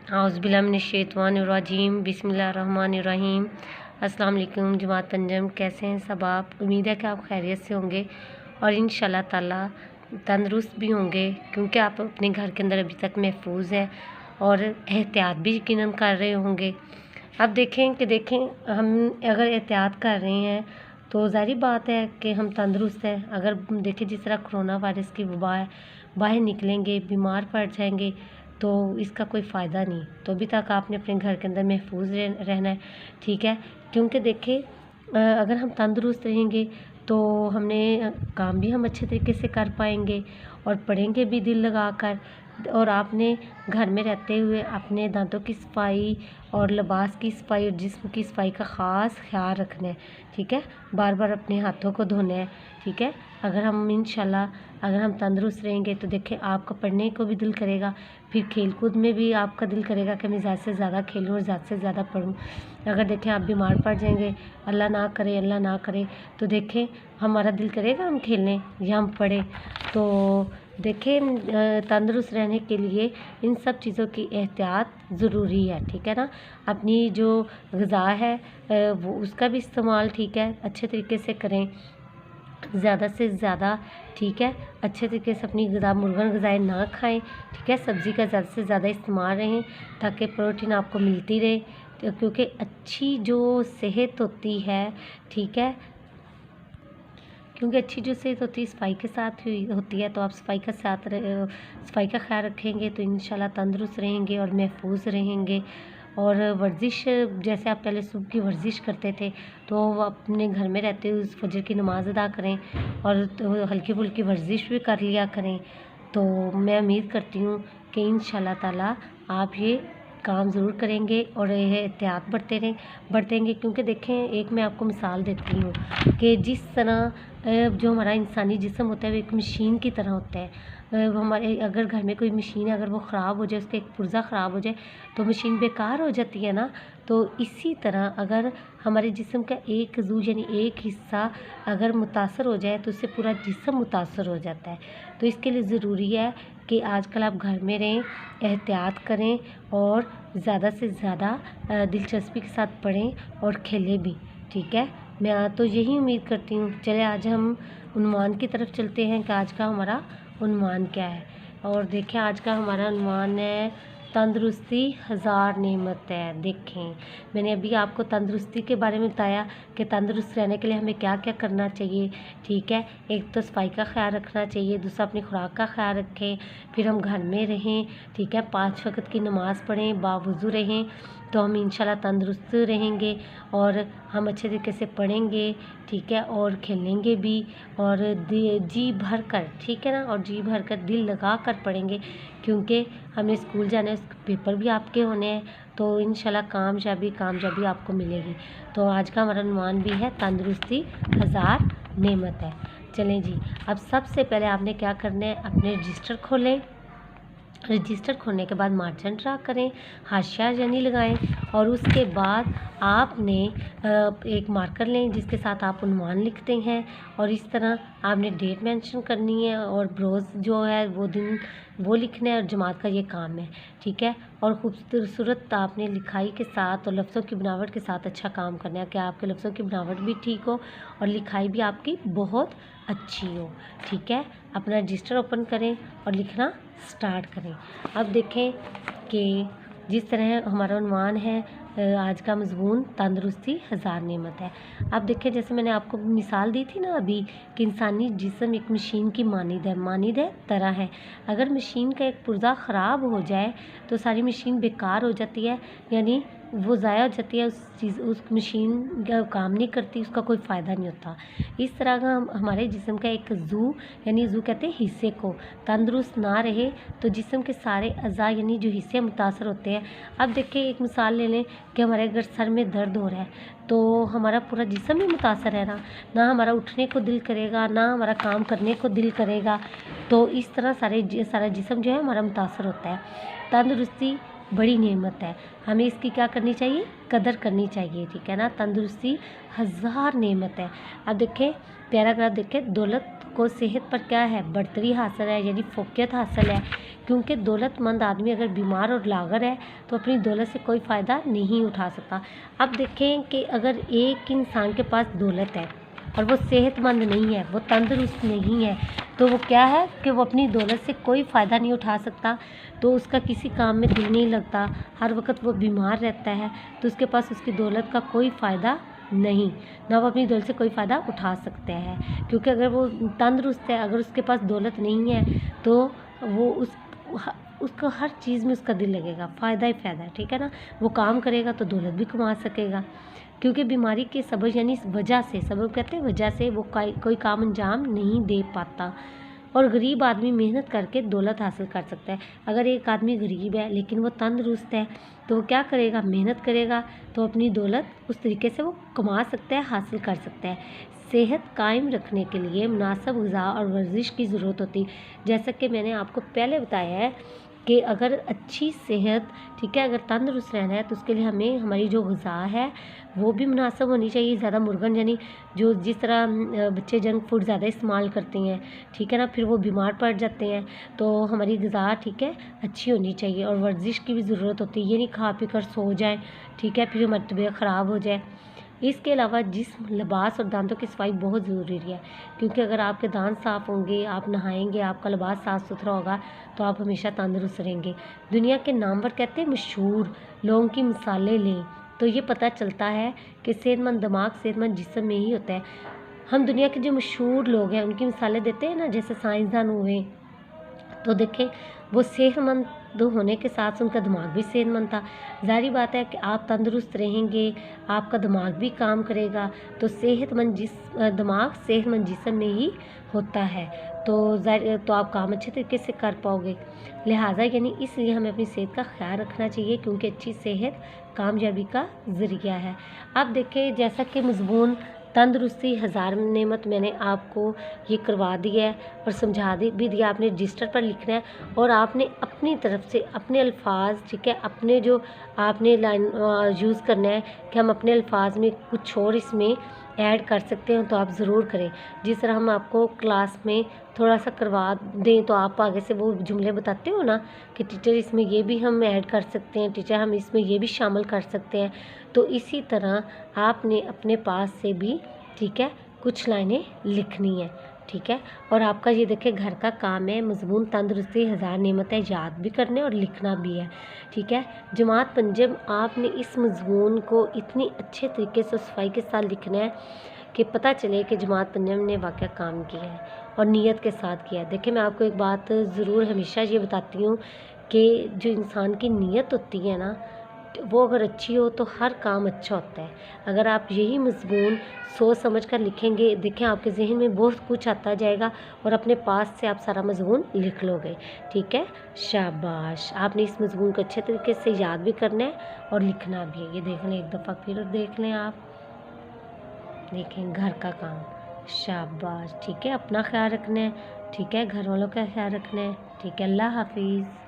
औज़ुबिल्लाहिमिनश्शैतानिर्रजीम बिस्मिल्लाहिर्रहमानिर्रहीम। अस्सलाम वालेकुम जमात पंजम, कैसे हैं सब आप? उम्मीद है कि आप खैरियत से होंगे और इंशाल्लाह ताला तंदुरुस्त भी होंगे, क्योंकि आप अपने घर के अंदर अभी तक महफूज हैं और एहतियात भी यकीनन कर रहे होंगे। अब देखें हम अगर एहतियात कर रहे हैं तो ज़ाहिर बात है कि हम तंदुरुस्त हैं। अगर देखें जिस तरह कोरोना वायरस की वबा है, बाहर निकलेंगे बीमार पड़ जाएंगे तो इसका कोई फ़ायदा नहीं। तो अभी तक आपने अपने घर के अंदर महफूज रहना है, ठीक है। क्योंकि देखें अगर हम तंदुरुस्त रहेंगे तो हमने काम भी हम अच्छे तरीके से कर पाएंगे और पढ़ेंगे भी दिल लगा कर। और आपने घर में रहते हुए अपने दांतों की सफाई और लिबास की सफाई और जिस्म की सफाई का ख़ास ख्याल रखना है, ठीक है। बार बार अपने हाथों को धोना है, ठीक है। अगर हम तंदुरुस्त रहेंगे तो देखें आपका पढ़ने को भी दिल करेगा, फिर खेल कूद में भी आपका दिल करेगा कि मैं ज़्यादा से ज़्यादा खेलूँ और ज़्यादा से ज़्यादा पढ़ूँ। अगर देखें आप बीमार पड़ जाएंगे, अल्लाह ना करे, तो देखें हमारा दिल करेगा हम खेलें या हम पढ़ें। तो देखें तंदुरुस्त रहने के लिए इन सब चीज़ों की एहतियात ज़रूरी है, ठीक है ना। अपनी जो ग़िज़ा है वो उसका भी इस्तेमाल, ठीक है, अच्छे तरीके से करें, ज़्यादा से ज़्यादा, ठीक है। अच्छे तरीके से अपनी ग़िज़ा मुर्गन ग़िज़ाएँ ना खाएं, ठीक है। सब्ज़ी का ज़्यादा से ज़्यादा इस्तेमाल रहें ताकि प्रोटीन आपको मिलती रहे, क्योंकि अच्छी जो सेहत होती है, ठीक है, क्योंकि अच्छी जो सेहत होती है सफाई के साथ होती है। तो आप सफाई का ख्याल रखेंगे तो इंशाल्लाह तंदुरुस्त रहेंगे और महफूज रहेंगे। और वर्जिश, जैसे आप पहले सुबह की वर्जिश करते थे तो अपने घर में रहते हुए फजर की नमाज़ अदा करें और तो हल्की फुल्की वर्जिश भी कर लिया करें। तो मैं उम्मीद करती हूँ कि इंशाल्लाह ताला आप ये काम ज़रूर करेंगे और यह एहतियात बरतेंगे। क्योंकि देखें एक मैं आपको मिसाल देती हूँ कि जिस तरह जो हमारा इंसानी जिस्म होता है वो एक मशीन की तरह होता है। हमारे अगर घर में कोई मशीन है, अगर वो ख़राब हो जाए, उसका एक पुर्ज़ा ख़राब हो जाए तो मशीन बेकार हो जाती है ना। तो इसी तरह अगर हमारे जिस्म का एक अज़ू यानी एक हिस्सा अगर मुतासर हो जाए तो उससे पूरा जिस्म मुतासर हो जाता है। तो इसके लिए ज़रूरी है कि आजकल आप घर में रहें, एहतियात करें और ज़्यादा से ज़्यादा दिलचस्पी के साथ पढ़ें और खेलें भी, ठीक है। मैं तो यही उम्मीद करती हूँ। चले आज हम उन्वान की तरफ चलते हैं कि आज का हमारा उन्वान क्या है। और देखें आज का हमारा उन्वान है तंदुरुस्ती हज़ार नेमत है। देखें मैंने अभी आपको तंदुरुस्ती के बारे में बताया कि तंदुरुस्त रहने के लिए हमें क्या क्या करना चाहिए, ठीक है। एक तो सफाई का ख्याल रखना चाहिए, दूसरा अपनी खुराक का ख्याल रखें, फिर हम घर में रहें, ठीक है, 5 वक्त की नमाज़ पढ़ें, बावुज़ू रहें, तो हम इंशाल्लाह तंदुरुस्त रहेंगे और हम अच्छे तरीके से पढ़ेंगे, ठीक है, और खेलेंगे भी और जी भर कर, ठीक है ना, और जी भर कर दिल लगा कर पढ़ेंगे। क्योंकि हमें स्कूल जाना है, पेपर भी आपके होने हैं, तो इंशाल्लाह कामयाबी आपको मिलेगी। तो आज का हमारा उन्वान भी है तंदुरुस्ती हज़ार नेमत है। चलें जी, अब सबसे पहले आपने क्या करना है, अपने रजिस्टर खोलें। रजिस्टर खोलने के बाद मार्जिन ड्रा करें, हाशिया यानी लगाएं और उसके बाद आपने एक मार्कर लें जिसके साथ आप उन्वान लिखते हैं और इस तरह आपने डेट मेंशन करनी है और बरोज़ जो है वो दिन वो लिखना है और जमात का ये काम है, ठीक है। और खूबसूरत आपने लिखाई के साथ और लफ्ज़ों की बनावट के साथ अच्छा काम करना है कि आपके लफ्ज़ों की बनावट भी ठीक हो और लिखाई भी आपकी बहुत अच्छी हो, ठीक है। अपना रजिस्टर ओपन करें और लिखना स्टार्ट करें। अब देखें कि जिस तरह हमारा उन्वान है आज का मज़मून तंदुरुस्ती हज़ार नेमत है। अब देखें जैसे मैंने आपको मिसाल दी थी ना अभी कि इंसानी जिस्म एक मशीन की मानिद है तरह है। अगर मशीन का एक पुर्ज़ा ख़राब हो जाए तो सारी मशीन बेकार हो जाती है, यानी वो ज़ाया हो जाती है, उस मशीन का काम नहीं करती, उसका कोई फ़ायदा नहीं होता। इस तरह का हमारे जिस्म का एक ज़ू यानी ज़ू कहते हैं हिस्से को तंदुरुस्त ना रहे तो जिस्म के सारे अज़ा यानी जो हिस्से मुतासर होते हैं। अब देखें एक मिसाल ले लें कि हमारे अगर सर में दर्द हो रहा है तो हमारा पूरा जिस्म ही मुतासर है ना हमारा उठने को दिल करेगा, ना हमारा काम करने को दिल करेगा। तो इस तरह सारा जिस्म जो है हमारा मुतासर होता है। तंदुरुस्ती बड़ी नेमत है, हमें इसकी क्या करनी चाहिए, कदर करनी चाहिए, ठीक है ना। तंदुरुस्ती हज़ार नेमत है। अब देखें पैराग्राफ देखें, दौलत को सेहत पर क्या है, बढ़तरी हासिल है यानी फोकियत हासिल है, क्योंकि दौलतमंद आदमी अगर बीमार और लागर है तो अपनी दौलत से कोई फ़ायदा नहीं उठा सकता। अब देखें कि अगर एक इंसान के पास दौलत है और वो सेहतमंद नहीं है, वो तंदुरुस्त नहीं है, तो वो क्या है कि वो अपनी दौलत से कोई फ़ायदा नहीं उठा सकता, तो उसका किसी काम में दिल नहीं लगता, हर वक्त वो बीमार रहता है, तो उसके पास उसकी दौलत का कोई फ़ायदा नहीं, ना वो अपनी दौलत से कोई फ़ायदा उठा सकते हैं। क्योंकि अगर वो तंदुरुस्त है, अगर उसके पास दौलत नहीं है तो वो उसको हर चीज़ में उसका दिल लगेगा, फ़ायदा ही फ़ायदा है, ठीक है ना। वो काम करेगा तो दौलत भी कमा सकेगा, क्योंकि बीमारी के सबब यानी वजह से, सबब कहते हैं वजह से, वो कोई काम अंजाम नहीं दे पाता। और गरीब आदमी मेहनत करके दौलत हासिल कर सकता है। अगर एक आदमी गरीब है लेकिन वो तंदुरुस्त है तो वो क्या करेगा, मेहनत करेगा तो अपनी दौलत उस तरीके से वो कमा सकता है, हासिल कर सकता है। सेहत कायम रखने के लिए मुनासिब ग़िज़ा और वर्जिश की ज़रूरत होती, जैसा कि मैंने आपको पहले बताया है कि अगर अच्छी सेहत, ठीक है, अगर तंदुरुस्त रहना है तो उसके लिए हमें हमारी जो ग़िज़ा है वो भी मुनासिब होनी चाहिए। ज़्यादा मुर्गन यानी जो जिस तरह बच्चे जंक फूड ज़्यादा इस्तेमाल करते हैं, ठीक है ना, फिर वो बीमार पड़ जाते हैं, तो हमारी ग़िज़ा, ठीक है, अच्छी होनी चाहिए। और वर्जिश की भी ज़रूरत होती है, ये नहीं खा पी कर सो जाएँ, ठीक है, फिर हमारी तबीयत ख़राब हो जाए। इसके अलावा जिस्म, लिबास और दांतों की सफाई बहुत ज़रूरी है, क्योंकि अगर आपके दांत साफ़ होंगे, आप नहाएंगे, आपका लिबास साफ़ सुथरा होगा तो आप हमेशा तंदुरुस्त रहेंगे। दुनिया के नामवर कहते हैं मशहूर लोगों की मिसालें लें तो ये पता चलता है कि सेहतमंद दिमाग सेहतमंद जिस्म में ही होता है। हम दुनिया के जो मशहूर लोग हैं उनकी मिसालें देते हैं ना, जैसे साइंसदान हुए, तो देखें वो सेहतमंद होने के साथ उनका दिमाग भी सेहतमंद था। ज़ाहिर बात है कि आप तंदुरुस्त रहेंगे, आपका दिमाग भी काम करेगा, तो सेहतमंद दिमाग सेहतमंद जिस्म में ही होता है, तो आप काम अच्छे तरीके से कर पाओगे। लिहाजा यानी इसलिए हमें अपनी सेहत का ख्याल रखना चाहिए, क्योंकि अच्छी सेहत कामयाबी का ज़रिया है। अब देखें, जैसा कि मज़मून तंदुरुस्ती हज़ार नेमत मैंने आपको ये करवा दी है और समझा भी दिया। आपने रजिस्टर पर लिखना है और आपने अपनी तरफ से अपने अल्फाज, ठीक है, अपने जो आपने लाइन यूज़ करना है कि हम अपने अल्फाज में कुछ और इसमें ऐड कर सकते हैं, तो आप ज़रूर करें। जिस तरह हम आपको क्लास में थोड़ा सा करवा दें तो आप आगे से वो जुमले बताते हो ना कि टीचर इसमें ये भी हम ऐड कर सकते हैं, टीचर हम इसमें ये भी शामिल कर सकते हैं, तो इसी तरह आपने अपने पास से भी, ठीक है, कुछ लाइनें लिखनी है, ठीक है। और आपका ये देखिए घर का काम है, मज़मून तंदुरुस्ती हज़ार नेमत है, याद भी करने और लिखना भी है, ठीक है। जमात पंजम, आपने इस मज़मून को इतनी अच्छे तरीके से सफाई के साथ लिखना है कि पता चले कि जमात पंजम ने वाक़ई काम किया है और नीयत के साथ किया है। देखिए, मैं आपको एक बात ज़रूर हमेशा ये बताती हूँ कि जो इंसान की नीयत होती है ना, वो अगर अच्छी हो तो हर काम अच्छा होता है। अगर आप यही मज़मून सोच समझ कर लिखेंगे, देखें आपके ज़हन में बहुत कुछ आता जाएगा और अपने पास से आप सारा मज़मून लिख लोगे, ठीक है। शाबाश, आपने इस मज़मून को अच्छे तरीके से याद भी करना है और लिखना भी है। ये देख लें, एक दफ़ा फिर देख लें आप, देखें घर का काम, शाबाश, ठीक है। अपना ख्याल रखना है, ठीक है, घर वालों का ख्याल रखना है, ठीक है। अल्लाह हाफिज़।